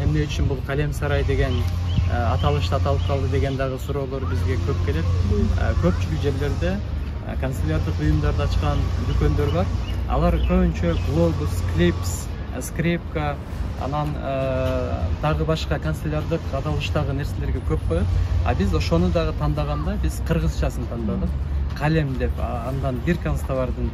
эмне үчүн бул Калем сарай деген аталышты аталып калды деген дагы суроолор бизге көп келет. Көпчүлүк жерлерде канцеляриялык буюмдарды ачкан дүкөндөр бар. Алар көбүнчө глобус, клипс, скрипка, анан дагы башка канцеляриялык аталыштагы нерселерге көп коет. А биз ошону дагы тандаганда биз кыргызчасын тандадык. Калем деп, андан бир канцтовардын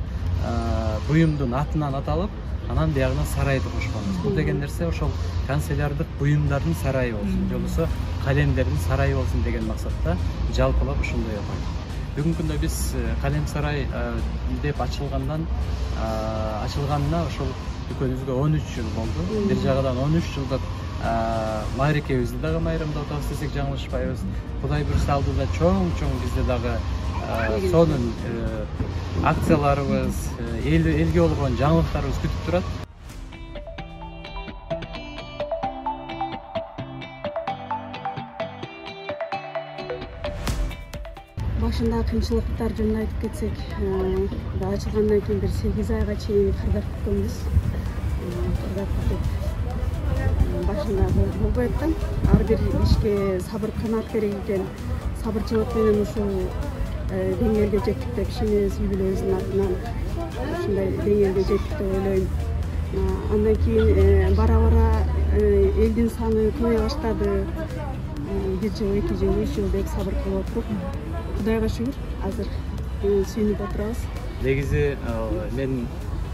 буюмдун атынан аталып, анан биягына сарайды кошконбуз. Бул деген нерсе ошол канцеляриялык буюмдардын сарайы болсун, же болбосо калемдердин сарайы болсун деген максатта жалпылап ошондой койдук. Бүгүнкү күндө биз Калем сарай деп ачылганына ошол дүкөнүбүзгө 13 жыл болду. Бир жагынан 13 жылдык маарекебизди дагы майрамдап атабыз десек жаңылышпайбыз. Кудай буйруса алдыда чоң бизде дагы сонун акцияларыбыз, элге болгон жаңылыктарыбыз күтүп турат. Башында кыйынчылыктар жөнүндө айтып кетсек, ачылгандан кийин бир 8 айга чейин кырдап күткөнбүз. Башында болбой аткан, ар бир ишке сабыр канаат керек экен. Сабырчылык менен ушул деңгээлге жеттик деп ишенебиз, үй-бүлөбүздүн атынан ушундай деңгээлге жеттик деп ойлойм. Андан кийин бара-бара элдин саны көбөйө баштады. 1 жыл, 2 жыл, 3 жыл деп сабыр кылып отуруп, Кудайга шүгүр, азыр сүйүнүп отурабыз. Негизи мен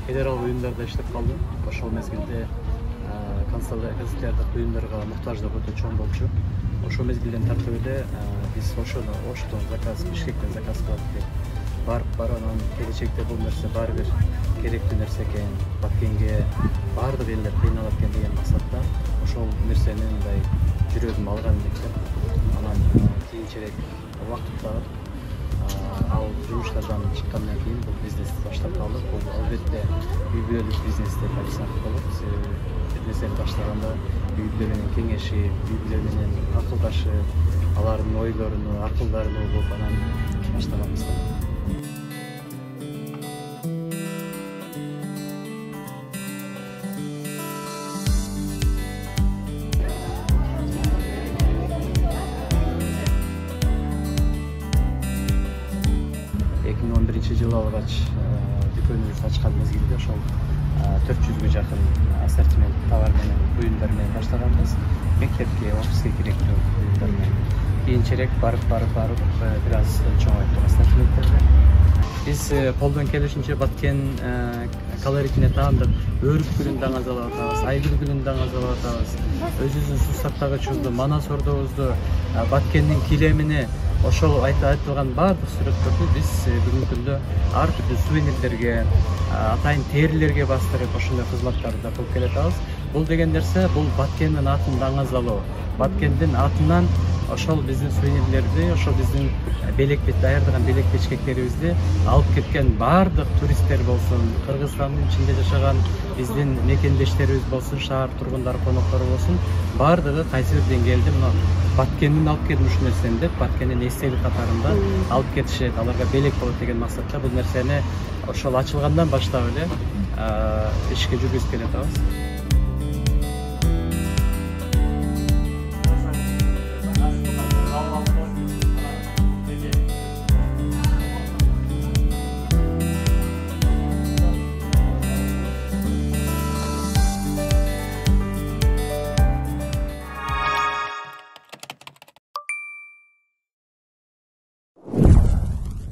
федерал буюмдарда иштеп калдым. Ошол мезгилде канцеляриялык буюмдарга муктаждык өтө чоң болчу. Ошол мезгилден тартып эле биз Оштон заказ, Бишкектен заказ кылып барып анан келечекте бул нерсе баары бир керектүү нерсе экен, Баткенге баардык элдер кыйналат экен деген максатта ошол нерсени мындай жүрөгүм алган экен. Анан кийинчерээк убакытта ал жумуштардан чыккандан кийин бул бизнести баштап калдык. Бул албетте үй-бүлөлүк бизнес деп айтсак болот. Бир нерсени баштаганда үй-бүлө менен кеңешип, үй-бүлө менен акылдашып, алардын ойлоруну, акылдарын угуп анан баштаганбыз. Жылы алгач дүкөнүбүздү ачкан мезгилде ошол 400-гө жакын ассортимент товар менен буюмдар менен баштаганбыз. Мектепке, офиске керектүү буюмдар менен. Кийинчерээк барып бир аз чоңойттук ассортименттерди. Биз колдон келишинче Баткен колоритине таандык өрүк гүлүн даңазалап атабыз, айгүл гүлүн даңазалап атабыз. Өзүбүздүн суу сактагычыбызды, манас ордобузду, Баткендин килемини, ошол айтылган баардык сүрөттөрдү биз бүгүнкү күндө ар түрдүү сувенирлерге, атайын терилерге бастырып, ошондой кызматтарды кылып келатабыз. Бул деген нерсе бул Баткендин атын даңазалоо. Баткендин атынан ошол биздин сувенирлерди, ошол биздин даярдаган белек бечкектерибизди алып кеткен баардык туристтер болсун, Кыргызстандын ичинде жашаган биздин мекендештерибиз болсун, шаар тургундары, коноктору болсун, баардыгы кайсы бир деңгээлде мына Баткендин алып келген ушул нерсени деп Баткендин эстелик катарында алып кетишет, аларга белек болот деген максатта бул нерсени ошол ачылгандан баштап эле ишке жүргүзүп келатабыз.